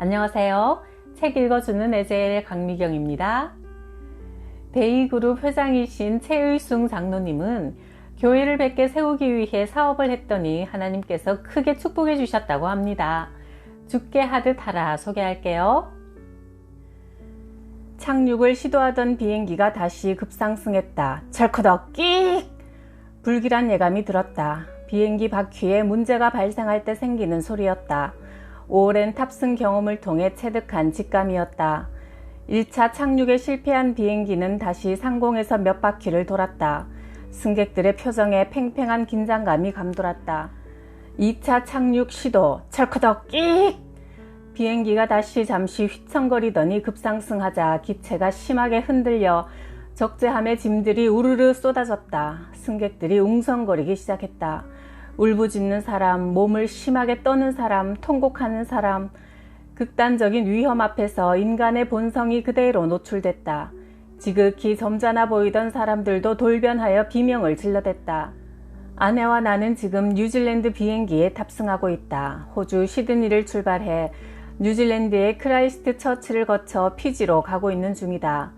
안녕하세요. 책 읽어주는 에제엘 강미경입니다. 데이그룹 회장이신 최의숭 장로님은 교회를 100개 세우기 위해 사업을 했더니 하나님께서 크게 축복해 주셨다고 합니다. 죽게 하듯 하라 소개할게요. 착륙을 시도하던 비행기가 다시 급상승했다. 철커덕 끽! 불길한 예감이 들었다. 비행기 바퀴에 문제가 발생할 때 생기는 소리였다. 오랜 탑승 경험을 통해 체득한 직감이었다. 1차 착륙에 실패한 비행기는 다시 상공에서 몇 바퀴를 돌았다. 승객들의 표정에 팽팽한 긴장감이 감돌았다. 2차 착륙 시도 철커덕 끽! 비행기가 다시 잠시 휘청거리더니 급상승하자 기체가 심하게 흔들려 적재함의 짐들이 우르르 쏟아졌다. 승객들이 웅성거리기 시작했다. 울부짖는 사람, 몸을 심하게 떠는 사람, 통곡하는 사람, 극단적인 위험 앞에서 인간의 본성이 그대로 노출됐다. 지극히 점잖아 보이던 사람들도 돌변하여 비명을 질러댔다. 아내와 나는 지금 뉴질랜드 비행기에 탑승하고 있다. 호주 시드니를 출발해 뉴질랜드의 크라이스트 처치를 거쳐 피지로 가고 있는 중이다.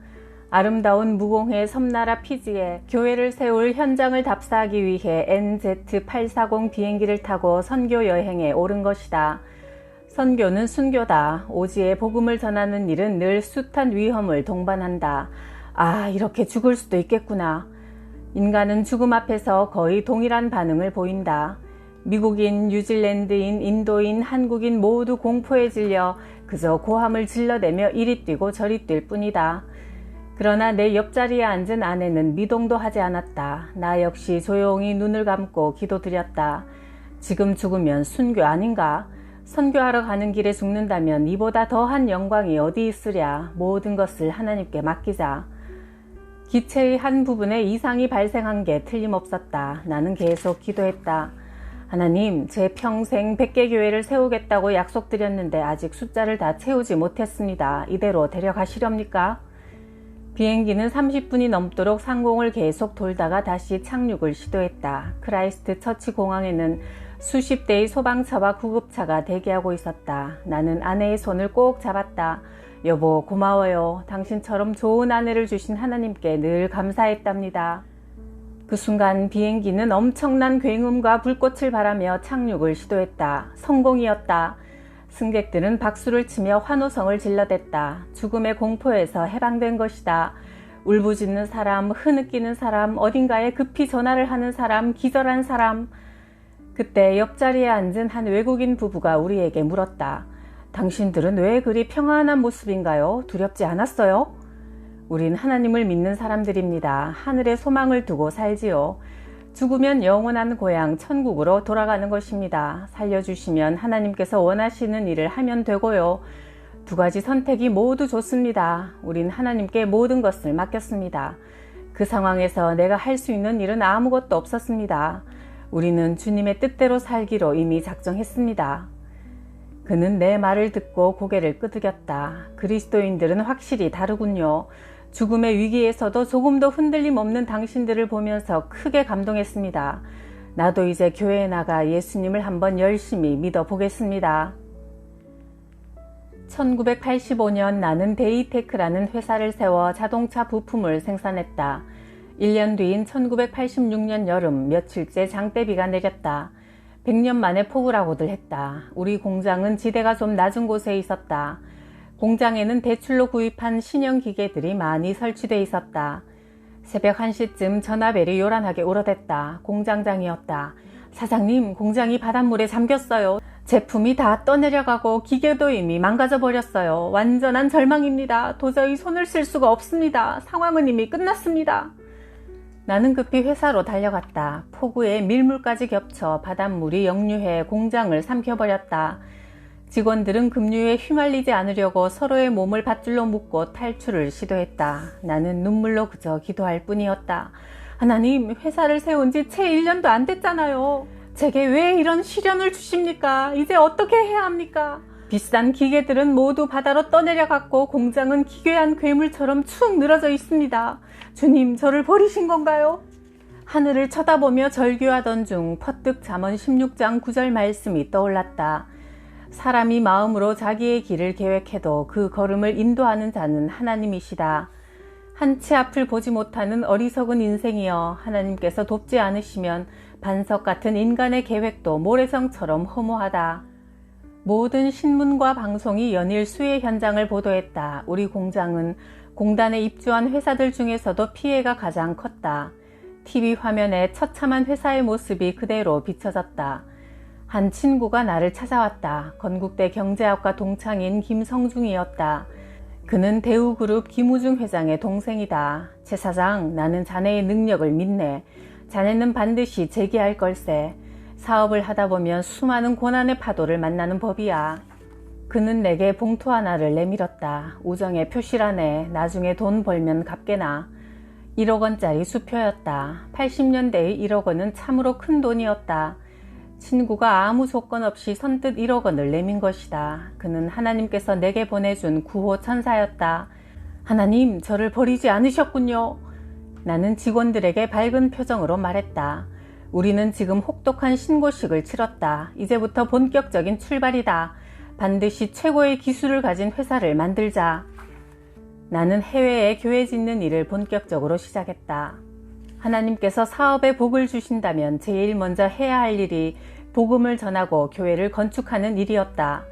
아름다운 무공해 섬나라 피지에 교회를 세울 현장을 답사하기 위해 NZ840 비행기를 타고 선교 여행에 오른 것이다. 선교는 순교다. 오지의 복음을 전하는 일은 늘 숱한 위험을 동반한다. 아, 이렇게 죽을 수도 있겠구나. 인간은 죽음 앞에서 거의 동일한 반응을 보인다. 미국인, 뉴질랜드인, 인도인, 한국인 모두 공포에 질려 그저 고함을 질러대며 이리 뛰고 저리 뛸 뿐이다. 그러나 내 옆자리에 앉은 아내는 미동도 하지 않았다. 나 역시 조용히 눈을 감고 기도드렸다. 지금 죽으면 순교 아닌가? 선교하러 가는 길에 죽는다면 이보다 더한 영광이 어디 있으랴. 모든 것을 하나님께 맡기자. 기체의 한 부분에 이상이 발생한 게 틀림없었다. 나는 계속 기도했다. 하나님, 제 평생 100개 교회를 세우겠다고 약속드렸는데 아직 숫자를 다 채우지 못했습니다. 이대로 데려가시렵니까? 비행기는 30분이 넘도록 상공을 계속 돌다가 다시 착륙을 시도했다. 크라이스트 처치 공항에는 수십 대의 소방차와 구급차가 대기하고 있었다. 나는 아내의 손을 꼭 잡았다. 여보, 고마워요. 당신처럼 좋은 아내를 주신 하나님께 늘 감사했답니다. 그 순간 비행기는 엄청난 굉음과 불꽃을 발하며 착륙을 시도했다. 성공이었다. 승객들은 박수를 치며 환호성을 질러댔다. 죽음의 공포에서 해방된 것이다. 울부짖는 사람, 흐느끼는 사람, 어딘가에 급히 전화를 하는 사람, 기절한 사람. 그때 옆자리에 앉은 한 외국인 부부가 우리에게 물었다. 당신들은 왜 그리 평안한 모습인가요? 두렵지 않았어요? 우린 하나님을 믿는 사람들입니다. 하늘에 소망을 두고 살지요. 죽으면 영원한 고향 천국으로 돌아가는 것입니다. 살려주시면 하나님께서 원하시는 일을 하면 되고요. 두 가지 선택이 모두 좋습니다. 우린 하나님께 모든 것을 맡겼습니다. 그 상황에서 내가 할 수 있는 일은 아무것도 없었습니다. 우리는 주님의 뜻대로 살기로 이미 작정했습니다. 그는 내 말을 듣고 고개를 끄덕였다. 그리스도인들은 확실히 다르군요. 죽음의 위기에서도 조금도 흔들림 없는 당신들을 보면서 크게 감동했습니다. 나도 이제 교회에 나가 예수님을 한번 열심히 믿어보겠습니다. 1985년 나는 데이테크라는 회사를 세워 자동차 부품을 생산했다. 1년 뒤인 1986년 여름 며칠째 장대비가 내렸다. 100년 만에 폭우라고들 했다. 우리 공장은 지대가 좀 낮은 곳에 있었다. 공장에는 대출로 구입한 신형 기계들이 많이 설치되어 있었다. 새벽 1시쯤 전화벨이 요란하게 울어댔다. 공장장이었다. 사장님, 공장이 바닷물에 잠겼어요. 제품이 다 떠내려가고 기계도 이미 망가져 버렸어요. 완전한 절망입니다. 도저히 손을 쓸 수가 없습니다. 상황은 이미 끝났습니다. 나는 급히 회사로 달려갔다. 폭우에 밀물까지 겹쳐 바닷물이 역류해 공장을 삼켜버렸다. 직원들은 급류에 휘말리지 않으려고 서로의 몸을 밧줄로 묶고 탈출을 시도했다. 나는 눈물로 그저 기도할 뿐이었다. 하나님, 회사를 세운 지 채 1년도 안 됐잖아요. 제게 왜 이런 시련을 주십니까? 이제 어떻게 해야 합니까? 비싼 기계들은 모두 바다로 떠내려갔고 공장은 기괴한 괴물처럼 축 늘어져 있습니다. 주님, 저를 버리신 건가요? 하늘을 쳐다보며 절규하던 중 퍼뜩 잠언 16장 9절 말씀이 떠올랐다. 사람이 마음으로 자기의 길을 계획해도 그 걸음을 인도하는 자는 하나님이시다. 한치 앞을 보지 못하는 어리석은 인생이여, 하나님께서 돕지 않으시면 반석 같은 인간의 계획도 모래성처럼 허무하다. 모든 신문과 방송이 연일 수해 현장을 보도했다. 우리 공장은 공단에 입주한 회사들 중에서도 피해가 가장 컸다. TV 화면에 처참한 회사의 모습이 그대로 비춰졌다. 한 친구가 나를 찾아왔다. 건국대 경제학과 동창인 김성중이었다. 그는 대우그룹 김우중 회장의 동생이다. 최 사장, 나는 자네의 능력을 믿네. 자네는 반드시 재기할 걸세. 사업을 하다 보면 수많은 고난의 파도를 만나는 법이야. 그는 내게 봉투 하나를 내밀었다. 우정의 표시라네. 나중에 돈 벌면 갚게나. 1억 원짜리 수표였다. 80년대의 1억 원은 참으로 큰 돈이었다. 친구가 아무 조건 없이 선뜻 1억 원을 내민 것이다. 그는 하나님께서 내게 보내준 구호 천사였다. 하나님, 저를 버리지 않으셨군요. 나는 직원들에게 밝은 표정으로 말했다. 우리는 지금 혹독한 신고식을 치렀다. 이제부터 본격적인 출발이다. 반드시 최고의 기술을 가진 회사를 만들자. 나는 해외에 교회 짓는 일을 본격적으로 시작했다. 하나님께서 사업에 복을 주신다면 제일 먼저 해야 할 일이 복음을 전하고 교회를 건축하는 일이었다.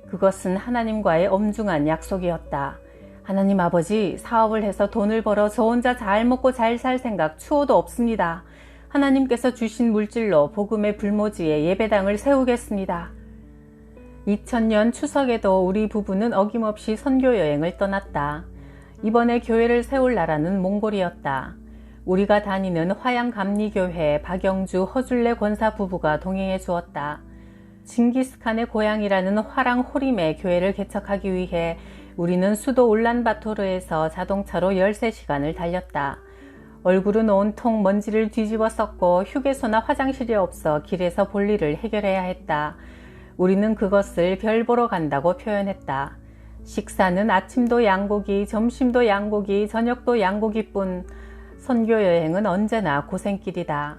그것은 하나님과의 엄중한 약속이었다. 하나님 아버지, 사업을 해서 돈을 벌어 저 혼자 잘 먹고 잘 살 생각 추호도 없습니다. 하나님께서 주신 물질로 복음의 불모지에 예배당을 세우겠습니다. 2000년 추석에도 우리 부부는 어김없이 선교 여행을 떠났다. 이번에 교회를 세울 나라는 몽골이었다. 우리가 다니는 화양감리교회 박영주 허줄레 권사 부부가 동행해 주었다. 징기스칸의 고향이라는 화랑 호림의 교회를 개척하기 위해 우리는 수도 울란바토르에서 자동차로 13시간을 달렸다. 얼굴은 온통 먼지를 뒤집어 썼고 휴게소나 화장실이 없어 길에서 볼일을 해결해야 했다. 우리는 그것을 별 보러 간다고 표현했다. 식사는 아침도 양고기, 점심도 양고기, 저녁도 양고기뿐. 선교 여행은 언제나 고생길이다.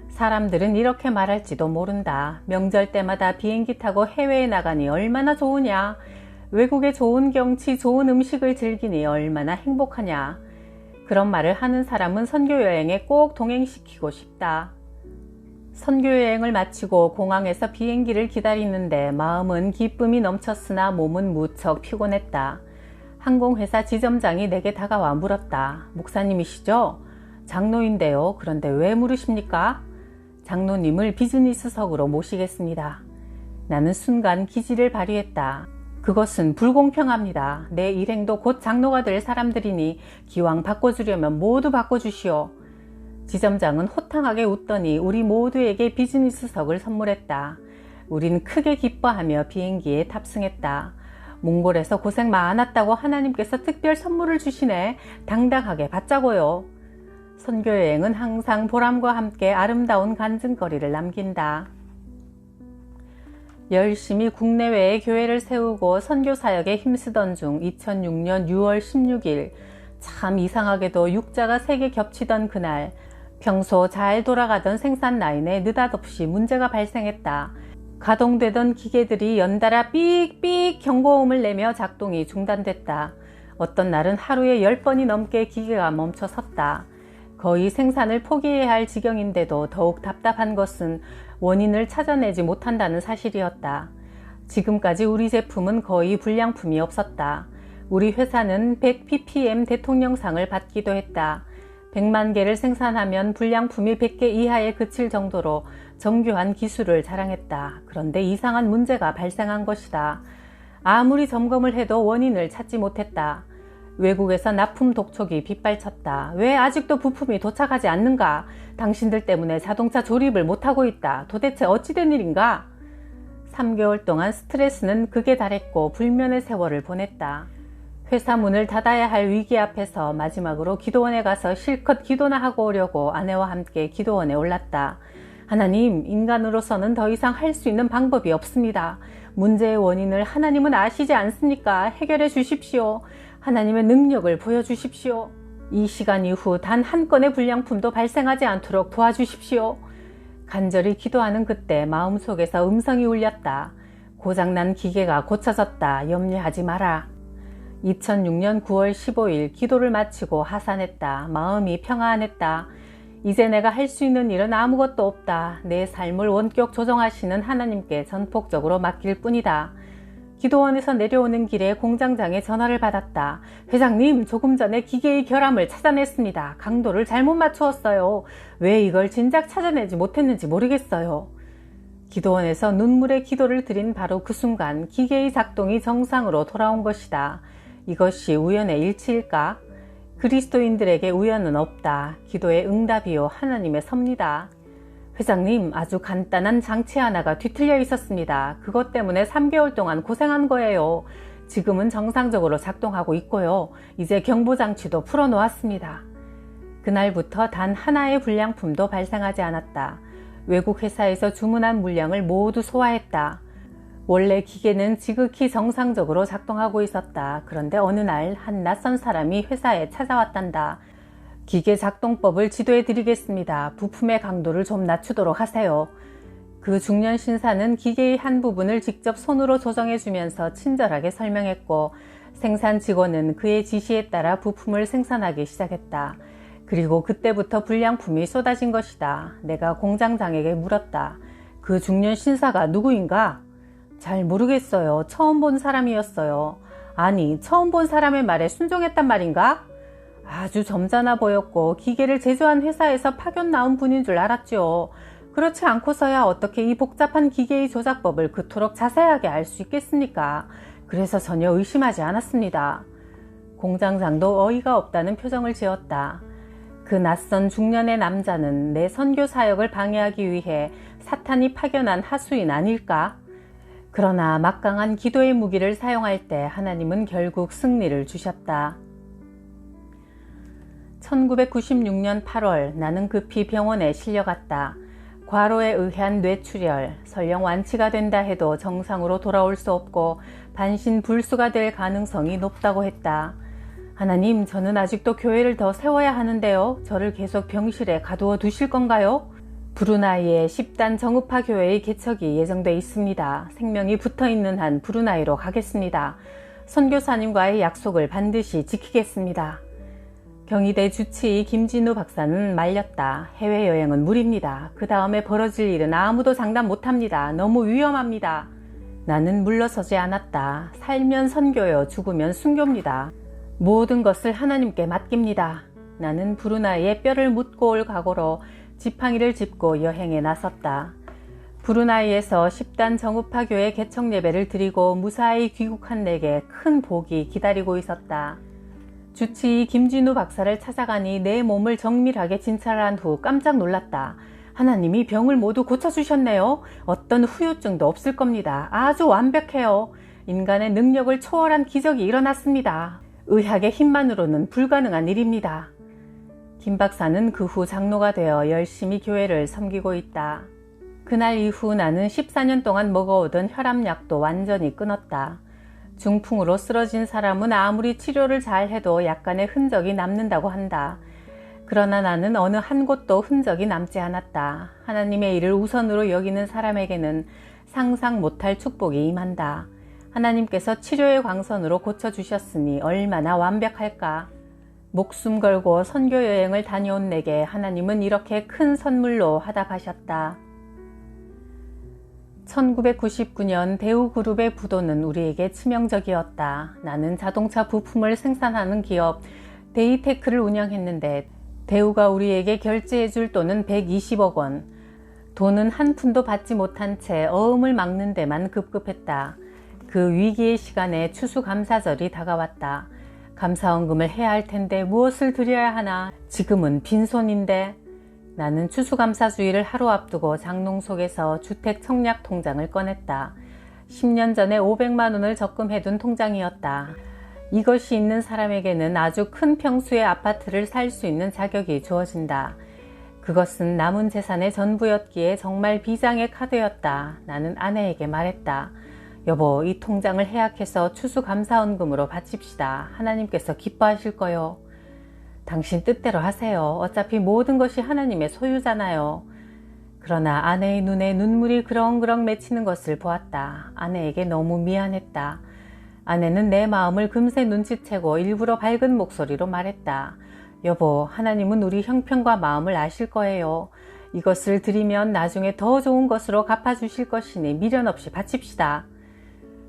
사람들은 이렇게 말할지도 모른다. 명절 때마다 비행기 타고 해외에 나가니 얼마나 좋으냐. 외국의 좋은 경치, 좋은 음식을 즐기니 얼마나 행복하냐. 그런 말을 하는 사람은 선교 여행에 꼭 동행시키고 싶다. 선교 여행을 마치고 공항에서 비행기를 기다리는데 마음은 기쁨이 넘쳤으나 몸은 무척 피곤했다. 항공회사 지점장이 내게 다가와 물었다. 목사님이시죠? 장로인데요. 그런데 왜 물으십니까? 장로님을 비즈니스석으로 모시겠습니다. 나는 순간 기지를 발휘했다. 그것은 불공평합니다. 내 일행도 곧 장로가 될 사람들이니 기왕 바꿔주려면 모두 바꿔주시오. 지점장은 호탕하게 웃더니 우리 모두에게 비즈니스석을 선물했다. 우린 크게 기뻐하며 비행기에 탑승했다. 몽골에서 고생 많았다고 하나님께서 특별 선물을 주시네. 당당하게 받자고요. 선교여행은 항상 보람과 함께 아름다운 간증거리를 남긴다. 열심히 국내외에 교회를 세우고 선교사역에 힘쓰던 중 2006년 6월 16일 참 이상하게도 육자가 3개 겹치던 그날 평소 잘 돌아가던 생산 라인에 느닷없이 문제가 발생했다. 가동되던 기계들이 연달아 삑삑 경고음을 내며 작동이 중단됐다. 어떤 날은 하루에 10번이 넘게 기계가 멈춰 섰다. 거의 생산을 포기해야 할 지경인데도 더욱 답답한 것은 원인을 찾아내지 못한다는 사실이었다. 지금까지 우리 제품은 거의 불량품이 없었다. 우리 회사는 100ppm 대통령상을 받기도 했다. 100만 개를 생산하면 불량품이 100개 이하에 그칠 정도로 정교한 기술을 자랑했다. 그런데 이상한 문제가 발생한 것이다. 아무리 점검을 해도 원인을 찾지 못했다. 외국에서 납품 독촉이 빗발쳤다. 왜 아직도 부품이 도착하지 않는가? 당신들 때문에 자동차 조립을 못하고 있다. 도대체 어찌된 일인가? 3개월 동안 스트레스는 극에 달했고 불면의 세월을 보냈다. 회사 문을 닫아야 할 위기 앞에서 마지막으로 기도원에 가서 실컷 기도나 하고 오려고 아내와 함께 기도원에 올랐다. 하나님, 인간으로서는 더 이상 할 수 있는 방법이 없습니다. 문제의 원인을 하나님은 아시지 않습니까? 해결해 주십시오. 하나님의 능력을 보여주십시오. 이 시간 이후 단 한 건의 불량품도 발생하지 않도록 도와주십시오. 간절히 기도하는 그때 마음속에서 음성이 울렸다. 고장난 기계가 고쳐졌다. 염려하지 마라. 2006년 9월 15일 기도를 마치고 하산했다. 마음이 평안했다. 이제 내가 할 수 있는 일은 아무것도 없다. 내 삶을 원격 조정하시는 하나님께 전폭적으로 맡길 뿐이다. 기도원에서 내려오는 길에 공장장의 전화를 받았다. 회장님, 조금 전에 기계의 결함을 찾아냈습니다. 강도를 잘못 맞추었어요. 왜 이걸 진작 찾아내지 못했는지 모르겠어요. 기도원에서 눈물의 기도를 드린 바로 그 순간 기계의 작동이 정상으로 돌아온 것이다. 이것이 우연의 일치일까? 그리스도인들에게 우연은 없다. 기도의 응답이요 하나님의 섭니다. 회장님, 아주 간단한 장치 하나가 뒤틀려 있었습니다. 그것 때문에 3개월 동안 고생한 거예요. 지금은 정상적으로 작동하고 있고요. 이제 경보장치도 풀어놓았습니다. 그날부터 단 하나의 불량품도 발생하지 않았다. 외국 회사에서 주문한 물량을 모두 소화했다. 원래 기계는 지극히 정상적으로 작동하고 있었다. 그런데 어느 날 한 낯선 사람이 회사에 찾아왔단다. 기계 작동법을 지도해 드리겠습니다. 부품의 강도를 좀 낮추도록 하세요. 그 중년 신사는 기계의 한 부분을 직접 손으로 조정해 주면서 친절하게 설명했고, 생산 직원은 그의 지시에 따라 부품을 생산하기 시작했다. 그리고 그때부터 불량품이 쏟아진 것이다. 내가 공장장에게 물었다. 그 중년 신사가 누구인가? 잘 모르겠어요. 처음 본 사람이었어요. 아니, 처음 본 사람의 말에 순종했단 말인가? 아주 점잖아 보였고 기계를 제조한 회사에서 파견 나온 분인 줄 알았죠. 그렇지 않고서야 어떻게 이 복잡한 기계의 조작법을 그토록 자세하게 알 수 있겠습니까? 그래서 전혀 의심하지 않았습니다. 공장장도 어이가 없다는 표정을 지었다. 그 낯선 중년의 남자는 내 선교 사역을 방해하기 위해 사탄이 파견한 하수인 아닐까? 그러나 막강한 기도의 무기를 사용할 때 하나님은 결국 승리를 주셨다. 1996년 8월 나는 급히 병원에 실려갔다. 과로에 의한 뇌출혈, 설령 완치가 된다 해도 정상으로 돌아올 수 없고 반신불수가 될 가능성이 높다고 했다. 하나님, 저는 아직도 교회를 더 세워야 하는데요. 저를 계속 병실에 가두어 두실 건가요? 브루나이에 10단 정읍파 교회의 개척이 예정돼 있습니다. 생명이 붙어있는 한 브루나이로 가겠습니다. 선교사님과의 약속을 반드시 지키겠습니다. 경희대 주치의 김진우 박사는 말렸다. 해외여행은 무리입니다. 그 다음에 벌어질 일은 아무도 장담 못합니다. 너무 위험합니다. 나는 물러서지 않았다. 살면 선교요, 죽으면 순교입니다. 모든 것을 하나님께 맡깁니다. 나는 브루나이에 뼈를 묻고 올 각오로 지팡이를 짚고 여행에 나섰다. 브루나이에서 10단 정읍파 교회 개척 예배를 드리고 무사히 귀국한 내게 큰 복이 기다리고 있었다. 주치의 김진우 박사를 찾아가니 내 몸을 정밀하게 진찰한 후 깜짝 놀랐다. 하나님이 병을 모두 고쳐주셨네요. 어떤 후유증도 없을 겁니다. 아주 완벽해요. 인간의 능력을 초월한 기적이 일어났습니다. 의학의 힘만으로는 불가능한 일입니다. 김 박사는 그 후 장로가 되어 열심히 교회를 섬기고 있다. 그날 이후 나는 14년 동안 먹어오던 혈압약도 완전히 끊었다. 중풍으로 쓰러진 사람은 아무리 치료를 잘 해도 약간의 흔적이 남는다고 한다. 그러나 나는 어느 한 곳도 흔적이 남지 않았다. 하나님의 일을 우선으로 여기는 사람에게는 상상 못할 축복이 임한다. 하나님께서 치료의 광선으로 고쳐주셨으니 얼마나 완벽할까. 목숨 걸고 선교 여행을 다녀온 내게 하나님은 이렇게 큰 선물로 화답하셨다. 1999년 대우그룹의 부도는 우리에게 치명적이었다. 나는 자동차 부품을 생산하는 기업 데이테크를 운영했는데 대우가 우리에게 결제해줄 돈은 120억 원. 돈은 한 푼도 받지 못한 채 어음을 막는 데만 급급했다. 그 위기의 시간에 추수감사절이 다가왔다. 감사원금을 해야 할 텐데 무엇을 드려야 하나. 지금은 빈손인데. 나는 추수감사주의를 하루 앞두고 장롱 속에서 주택 청약 통장을 꺼냈다. 10년 전에 500만 원을 적금해둔 통장이었다. 이것이 있는 사람에게는 아주 큰 평수의 아파트를 살 수 있는 자격이 주어진다. 그것은 남은 재산의 전부였기에 정말 비장의 카드였다. 나는 아내에게 말했다. 여보, 이 통장을 해약해서 추수감사원금으로 바칩시다. 하나님께서 기뻐하실 거요. 당신 뜻대로 하세요. 어차피 모든 것이 하나님의 소유잖아요. 그러나 아내의 눈에 눈물이 그렁그렁 맺히는 것을 보았다. 아내에게 너무 미안했다. 아내는 내 마음을 금세 눈치채고 일부러 밝은 목소리로 말했다. 여보, 하나님은 우리 형편과 마음을 아실 거예요. 이것을 드리면 나중에 더 좋은 것으로 갚아주실 것이니 미련 없이 바칩시다.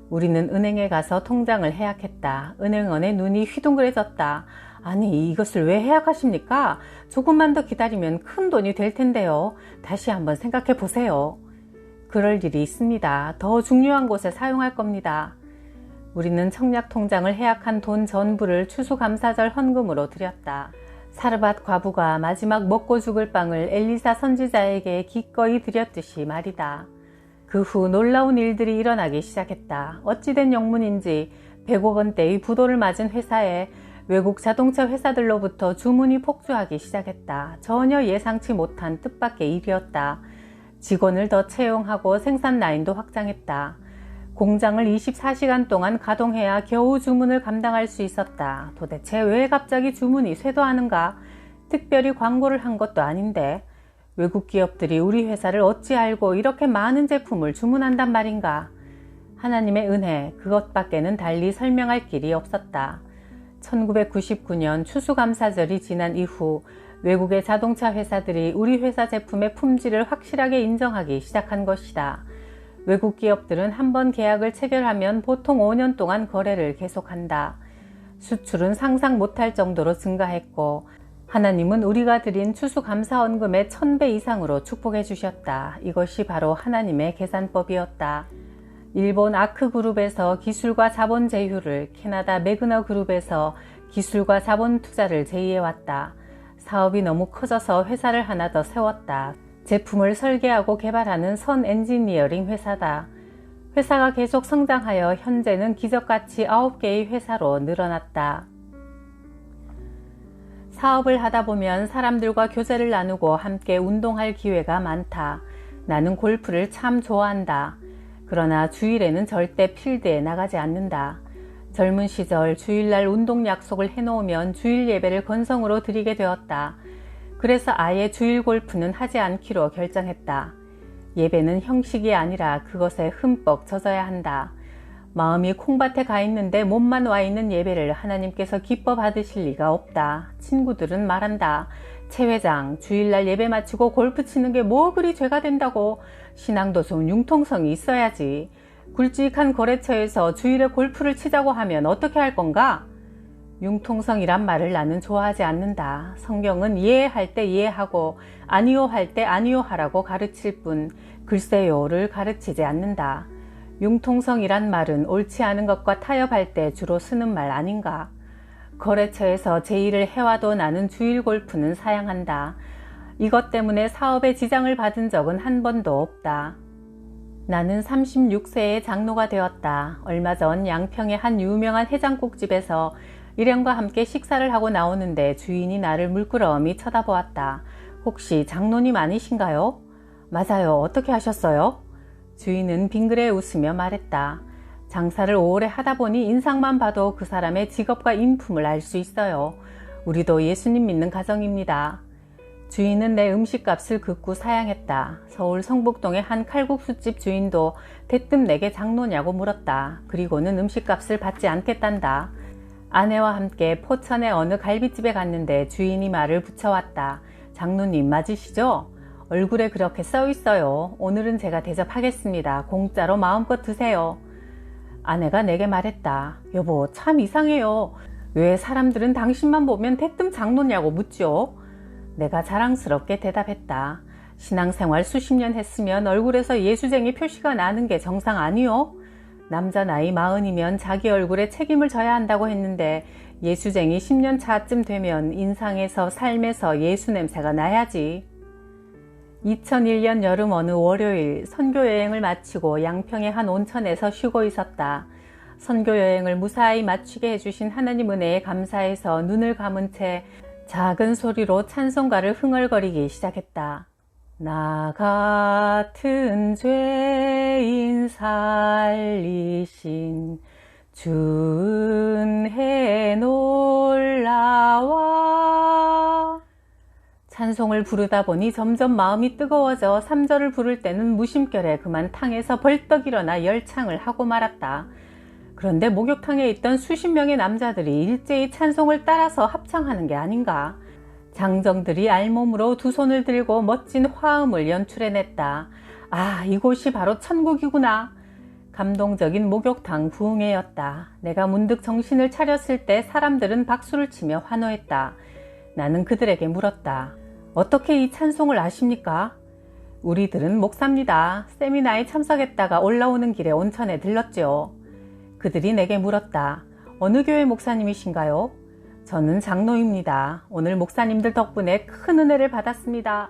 우리는 은행에 가서 통장을 해약했다. 은행원의 눈이 휘둥그레졌다. 아니, 이것을 왜 해약하십니까? 조금만 더 기다리면 큰 돈이 될 텐데요. 다시 한번 생각해 보세요. 그럴 일이 있습니다. 더 중요한 곳에 사용할 겁니다. 우리는 청약 통장을 해약한 돈 전부를 추수감사절 헌금으로 드렸다. 사르밧 과부가 마지막 먹고 죽을 빵을 엘리사 선지자에게 기꺼이 드렸듯이 말이다. 그 후 놀라운 일들이 일어나기 시작했다. 어찌된 영문인지 100억 원대의 부도를 맞은 회사에 외국 자동차 회사들로부터 주문이 폭주하기 시작했다. 전혀 예상치 못한 뜻밖의 일이었다. 직원을 더 채용하고 생산 라인도 확장했다. 공장을 24시간 동안 가동해야 겨우 주문을 감당할 수 있었다. 도대체 왜 갑자기 주문이 쇄도하는가? 특별히 광고를 한 것도 아닌데 외국 기업들이 우리 회사를 어찌 알고 이렇게 많은 제품을 주문한단 말인가? 하나님의 은혜, 그것밖에는 달리 설명할 길이 없었다. 1999년 추수감사절이 지난 이후 외국의 자동차 회사들이 우리 회사 제품의 품질을 확실하게 인정하기 시작한 것이다. 외국 기업들은 한번 계약을 체결하면 보통 5년 동안 거래를 계속한다. 수출은 상상 못할 정도로 증가했고 하나님은 우리가 드린 추수감사헌금의 1000배 이상으로 축복해 주셨다. 이것이 바로 하나님의 계산법이었다. 일본 아크그룹에서 기술과 자본 제휴를, 캐나다 매그너 그룹에서 기술과 자본 투자를 제의해왔다. 사업이 너무 커져서 회사를 하나 더 세웠다. 제품을 설계하고 개발하는 선 엔지니어링 회사다. 회사가 계속 성장하여 현재는 기적같이 9개의 회사로 늘어났다. 사업을 하다 보면 사람들과 교제를 나누고 함께 운동할 기회가 많다. 나는 골프를 참 좋아한다. 그러나 주일에는 절대 필드에 나가지 않는다. 젊은 시절 주일날 운동 약속을 해놓으면 주일 예배를 건성으로 드리게 되었다. 그래서 아예 주일 골프는 하지 않기로 결정했다. 예배는 형식이 아니라 그것에 흠뻑 젖어야 한다. 마음이 콩밭에 가 있는데 몸만 와 있는 예배를 하나님께서 기뻐 받으실 리가 없다. 친구들은 말한다. 최 회장, 주일날 예배 마치고 골프 치는 게 뭐 그리 죄가 된다고. 신앙도 좀 융통성이 있어야지. 굵직한 거래처에서 주일에 골프를 치자고 하면 어떻게 할 건가? 융통성이란 말을 나는 좋아하지 않는다. 성경은 이해할 때 이해하고 아니요 할 때 아니요 하라고 가르칠 뿐 글쎄요를 가르치지 않는다. 융통성이란 말은 옳지 않은 것과 타협할 때 주로 쓰는 말 아닌가? 거래처에서 제의를 해와도 나는 주일 골프는 사양한다. 이것 때문에 사업에 지장을 받은 적은 한 번도 없다. 나는 36세에 장로가 되었다. 얼마 전 양평의 한 유명한 해장국집에서 일행과 함께 식사를 하고 나오는데 주인이 나를 물끄러미 쳐다보았다. 혹시 장로님 아니신가요? 맞아요. 어떻게 하셨어요? 주인은 빙그레 웃으며 말했다. 장사를 오래 하다 보니 인상만 봐도 그 사람의 직업과 인품을 알 수 있어요. 우리도 예수님 믿는 가정입니다. 주인은 내 음식값을 긋고 사양했다. 서울 성북동의 한 칼국수집 주인도 대뜸 내게 장로냐고 물었다. 그리고는 음식값을 받지 않겠단다. 아내와 함께 포천의 어느 갈비집에 갔는데 주인이 말을 붙여왔다. 장로님 맞으시죠? 얼굴에 그렇게 써 있어요. 오늘은 제가 대접하겠습니다. 공짜로 마음껏 드세요. 아내가 내게 말했다. 여보, 참 이상해요. 왜 사람들은 당신만 보면 대뜸 장로냐고 묻죠? 내가 자랑스럽게 대답했다. 신앙생활 수십 년 했으면 얼굴에서 예수쟁이 표시가 나는 게 정상 아니요? 남자 나이 40이면 자기 얼굴에 책임을 져야 한다고 했는데 예수쟁이 10년 차쯤 되면 인상에서 삶에서 예수 냄새가 나야지. 2001년 여름 어느 월요일 선교 여행을 마치고 양평의 한 온천에서 쉬고 있었다. 선교 여행을 무사히 마치게 해주신 하나님 은혜에 감사해서 눈을 감은 채 작은 소리로 찬송가를 흥얼거리기 시작했다. 나 같은 죄인 살리신 주은혜 놀라와. 찬송을 부르다 보니 점점 마음이 뜨거워져 3절을 부를 때는 무심결에 그만 탕에서 벌떡 일어나 열창을 하고 말았다. 그런데 목욕탕에 있던 수십 명의 남자들이 일제히 찬송을 따라서 합창하는 게 아닌가. 장정들이 알몸으로 두 손을 들고 멋진 화음을 연출해냈다. 아, 이곳이 바로 천국이구나. 감동적인 목욕탕 부흥회였다. 내가 문득 정신을 차렸을 때 사람들은 박수를 치며 환호했다. 나는 그들에게 물었다. 어떻게 이 찬송을 아십니까? 우리들은 목사입니다. 세미나에 참석했다가 올라오는 길에 온천에 들렀죠. 그들이 내게 물었다. 어느 교회 목사님이신가요? 저는 장로입니다. 오늘 목사님들 덕분에 큰 은혜를 받았습니다.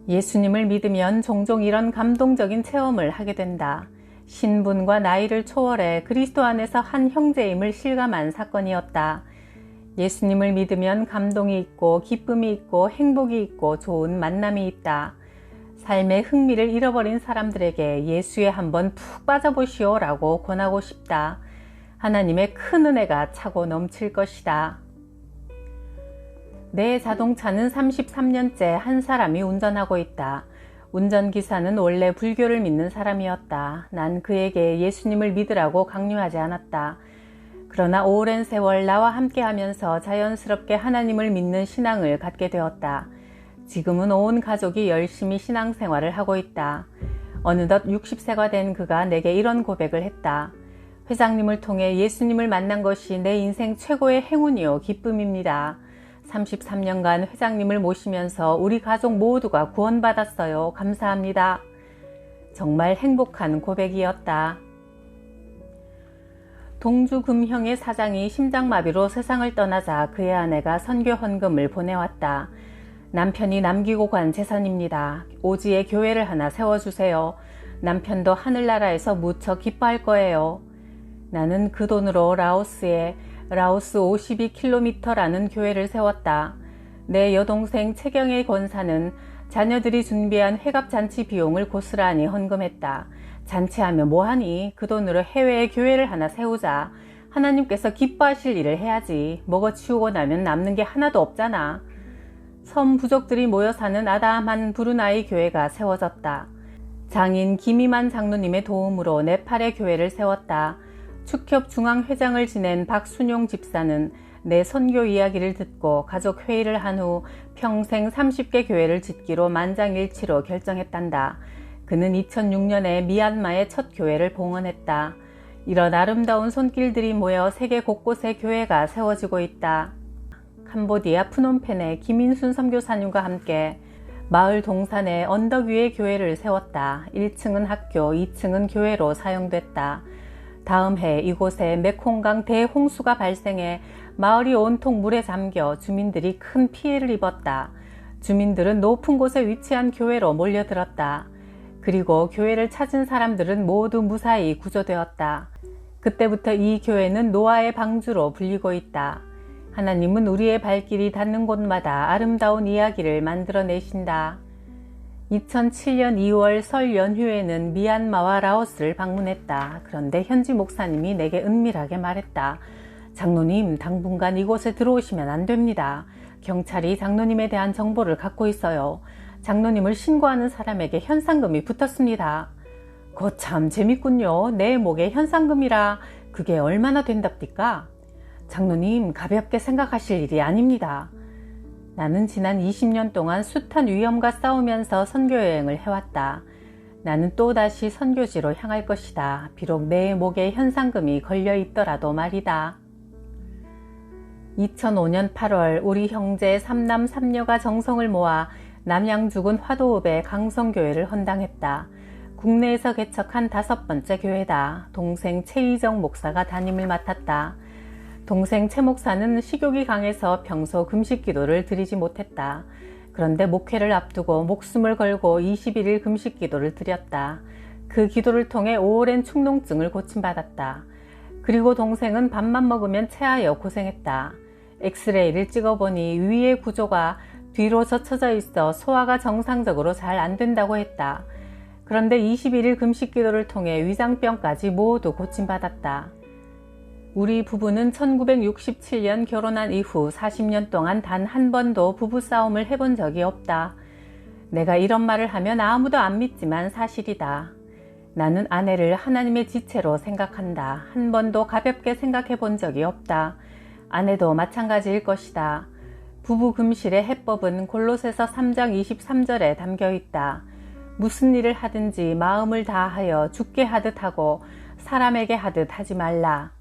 예수님을 믿으면 종종 이런 감동적인 체험을 하게 된다. 신분과 나이를 초월해 그리스도 안에서 한 형제임을 실감한 사건이었다. 예수님을 믿으면 감동이 있고 기쁨이 있고 행복이 있고 좋은 만남이 있다. 삶의 흥미를 잃어버린 사람들에게 예수에 한번 푹 빠져보시오 라고 권하고 싶다. 하나님의 큰 은혜가 차고 넘칠 것이다. 내 자동차는 33년째 한 사람이 운전하고 있다. 운전기사는 원래 불교를 믿는 사람이었다. 난 그에게 예수님을 믿으라고 강요하지 않았다. 그러나 오랜 세월 나와 함께하면서 자연스럽게 하나님을 믿는 신앙을 갖게 되었다. 지금은 온 가족이 열심히 신앙생활을 하고 있다. 어느덧 60세가 된 그가 내게 이런 고백을 했다. 회장님을 통해 예수님을 만난 것이 내 인생 최고의 행운이요 기쁨입니다. 33년간 회장님을 모시면서 우리 가족 모두가 구원받았어요. 감사합니다. 정말 행복한 고백이었다. 동주금형의 사장이 심장마비로 세상을 떠나자 그의 아내가 선교 헌금을 보내왔다. 남편이 남기고 간 재산입니다. 오지에 교회를 하나 세워주세요. 남편도 하늘나라에서 무척 기뻐할 거예요. 나는 그 돈으로 라오스 52km라는 교회를 세웠다. 내 여동생 채경의 권사는 자녀들이 준비한 회갑잔치 비용을 고스란히 헌금했다. 잔치하면 뭐하니? 그 돈으로 해외에 교회를 하나 세우자. 하나님께서 기뻐하실 일을 해야지. 먹어치우고 나면 남는 게 하나도 없잖아. 섬 부족들이 모여 사는 아담한 브루나이 교회가 세워졌다. 장인 김이만 장로님의 도움으로 네팔의 교회를 세웠다. 축협 중앙회장을 지낸 박순용 집사는 내 선교 이야기를 듣고 가족 회의를 한 후 평생 30개 교회를 짓기로 만장일치로 결정했단다. 그는 2006년에 미얀마의 첫 교회를 봉헌했다. 이런 아름다운 손길들이 모여 세계 곳곳에 교회가 세워지고 있다. 캄보디아 프놈펜의 김인순 선교사님과 함께 마을 동산에 언덕 위에 교회를 세웠다. 1층은 학교, 2층은 교회로 사용됐다. 다음 해 이곳에 메콩강 대홍수가 발생해 마을이 온통 물에 잠겨 주민들이 큰 피해를 입었다. 주민들은 높은 곳에 위치한 교회로 몰려들었다. 그리고 교회를 찾은 사람들은 모두 무사히 구조되었다. 그때부터 이 교회는 노아의 방주로 불리고 있다. 하나님은 우리의 발길이 닿는 곳마다 아름다운 이야기를 만들어내신다. 2007년 2월 설 연휴에는 미얀마와 라오스를 방문했다. 그런데 현지 목사님이 내게 은밀하게 말했다. 장로님, 당분간 이곳에 들어오시면 안 됩니다. 경찰이 장로님에 대한 정보를 갖고 있어요. 장로님을 신고하는 사람에게 현상금이 붙었습니다. 거참 재밌군요. 내 목에 현상금이라 그게 얼마나 된답니까? 장로님, 가볍게 생각하실 일이 아닙니다. 나는 지난 20년 동안 숱한 위험과 싸우면서 선교여행을 해왔다. 나는 또다시 선교지로 향할 것이다. 비록 내 목에 현상금이 걸려 있더라도 말이다. 2005년 8월 우리 형제 3남 3녀가 정성을 모아 남양 죽은 화도읍의 강성교회를 헌당했다. 국내에서 개척한 5번째 교회다. 동생 최희정 목사가 담임을 맡았다. 동생 최 목사는 식욕이 강해서 평소 금식 기도를 드리지 못했다. 그런데 목회를 앞두고 목숨을 걸고 21일 금식 기도를 드렸다. 그 기도를 통해 오랜 축농증을 고침받았다. 그리고 동생은 밥만 먹으면 체하여 고생했다. 엑스레이를 찍어보니 위의 구조가 뒤로 젖혀져 있어 소화가 정상적으로 잘 안 된다고 했다. 그런데 21일 금식 기도를 통해 위장병까지 모두 고침받았다. 우리 부부는 1967년 결혼한 이후 40년 동안 단 한 번도 부부싸움을 해본 적이 없다. 내가 이런 말을 하면 아무도 안 믿지만 사실이다. 나는 아내를 하나님의 지체로 생각한다. 한 번도 가볍게 생각해 본 적이 없다. 아내도 마찬가지일 것이다. 부부 금실의 해법은 골로새서 3장 23절에 담겨 있다. 무슨 일을 하든지 마음을 다하여 주께 하듯 하고 사람에게 하듯 하지 말라.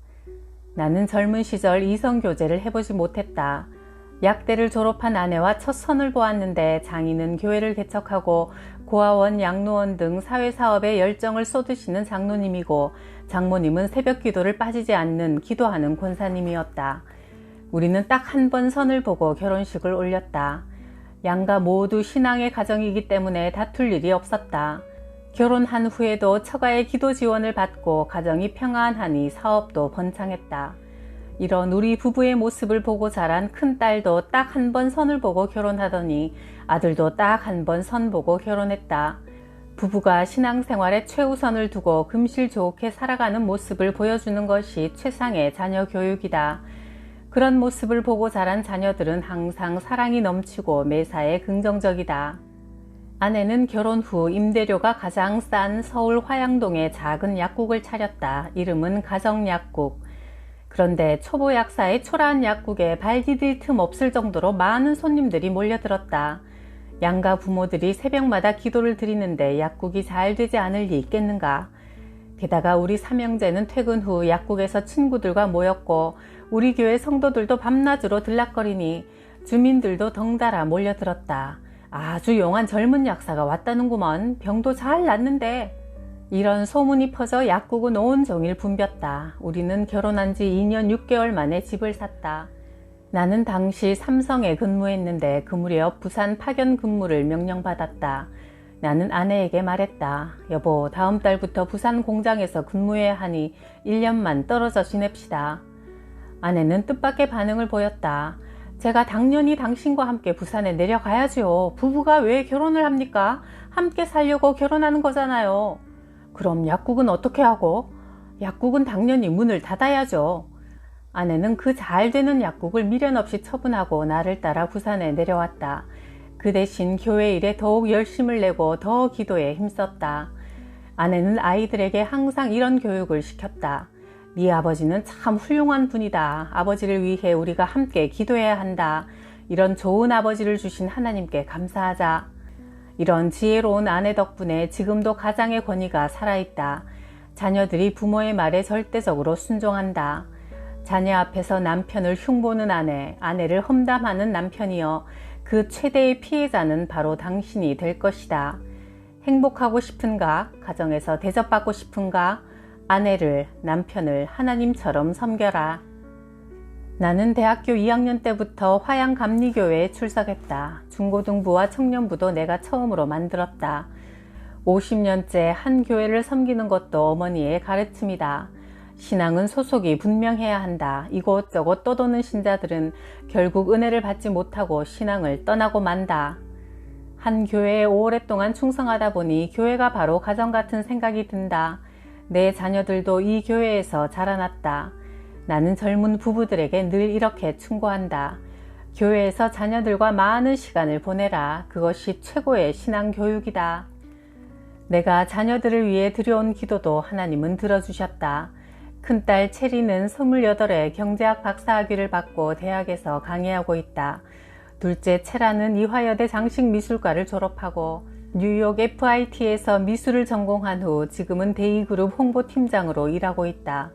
나는 젊은 시절 이성교제를 해보지 못했다. 약대를 졸업한 아내와 첫 선을 보았는데 장인은 교회를 개척하고 고아원, 양로원 등 사회사업에 열정을 쏟으시는 장로님이고 장모님은 새벽 기도를 빠지지 않는 기도하는 권사님이었다. 우리는 딱 한 번 선을 보고 결혼식을 올렸다. 양가 모두 신앙의 가정이기 때문에 다툴 일이 없었다. 결혼한 후에도 처가의 기도 지원을 받고 가정이 평안하니 사업도 번창했다. 이런 우리 부부의 모습을 보고 자란 큰딸도 딱 한 번 선을 보고 결혼하더니 아들도 딱 한 번 선 보고 결혼했다. 부부가 신앙생활에 최우선을 두고 금실 좋게 살아가는 모습을 보여주는 것이 최상의 자녀 교육이다. 그런 모습을 보고 자란 자녀들은 항상 사랑이 넘치고 매사에 긍정적이다. 아내는 결혼 후 임대료가 가장 싼 서울 화양동에 작은 약국을 차렸다. 이름은 가정약국. 그런데 초보 약사의 초라한 약국에 발 디딜 틈 없을 정도로 많은 손님들이 몰려들었다. 양가 부모들이 새벽마다 기도를 드리는데 약국이 잘 되지 않을 리 있겠는가. 게다가 우리 삼형제는 퇴근 후 약국에서 친구들과 모였고 우리 교회 성도들도 밤낮으로 들락거리니 주민들도 덩달아 몰려들었다. 아주 용한 젊은 약사가 왔다는구먼. 병도 잘 낫는데. 이런 소문이 퍼져 약국은 온종일 붐볐다. 우리는 결혼한 지 2년 6개월 만에 집을 샀다. 나는 당시 삼성에 근무했는데 그 무렵 부산 파견 근무를 명령받았다. 나는 아내에게 말했다. 여보, 다음 달부터 부산 공장에서 근무해야 하니 1년만 떨어져 지냅시다. 아내는 뜻밖의 반응을 보였다. 제가 당연히 당신과 함께 부산에 내려가야죠. 부부가 왜 결혼을 합니까? 함께 살려고 결혼하는 거잖아요. 그럼 약국은 어떻게 하고? 약국은 당연히 문을 닫아야죠. 아내는 그 잘 되는 약국을 미련 없이 처분하고 나를 따라 부산에 내려왔다. 그 대신 교회 일에 더욱 열심을 내고 더 기도에 힘썼다. 아내는 아이들에게 항상 이런 교육을 시켰다. 네 아버지는 참 훌륭한 분이다. 아버지를 위해 우리가 함께 기도해야 한다. 이런 좋은 아버지를 주신 하나님께 감사하자. 이런 지혜로운 아내 덕분에 지금도 가장의 권위가 살아있다. 자녀들이 부모의 말에 절대적으로 순종한다. 자녀 앞에서 남편을 흉보는 아내, 아내를 험담하는 남편이여 그 최대의 피해자는 바로 당신이 될 것이다. 행복하고 싶은가? 가정에서 대접받고 싶은가? 아내를, 남편을 하나님처럼 섬겨라. 나는 대학교 2학년 때부터 화양감리교회에 출석했다. 중고등부와 청년부도 내가 처음으로 만들었다. 50년째 한 교회를 섬기는 것도 어머니의 가르침이다. 신앙은 소속이 분명해야 한다. 이곳저곳 떠도는 신자들은 결국 은혜를 받지 못하고 신앙을 떠나고 만다. 한 교회에 오랫동안 충성하다 보니 교회가 바로 가정 같은 생각이 든다. 내 자녀들도 이 교회에서 자라났다. 나는 젊은 부부들에게 늘 이렇게 충고한다. 교회에서 자녀들과 많은 시간을 보내라. 그것이 최고의 신앙 교육이다. 내가 자녀들을 위해 드려온 기도도 하나님은 들어주셨다. 큰딸 체리는 28에 경제학 박사학위를 받고 대학에서 강의하고 있다. 둘째 채라는 이화여대 장식미술과를 졸업하고 뉴욕 FIT에서 미술을 전공한 후 지금은 데이그룹 홍보팀장으로 일하고 있다.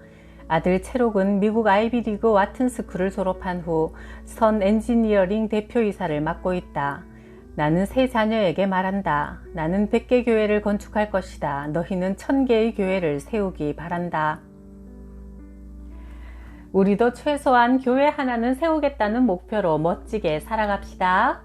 아들 채록은 미국 아이비리그 와튼스쿨을 졸업한 후 선 엔지니어링 대표이사를 맡고 있다. 나는 세 자녀에게 말한다. 나는 100개 교회를 건축할 것이다. 너희는 1000개의 교회를 세우기 바란다. 우리도 최소한 교회 하나는 세우겠다는 목표로 멋지게 살아갑시다.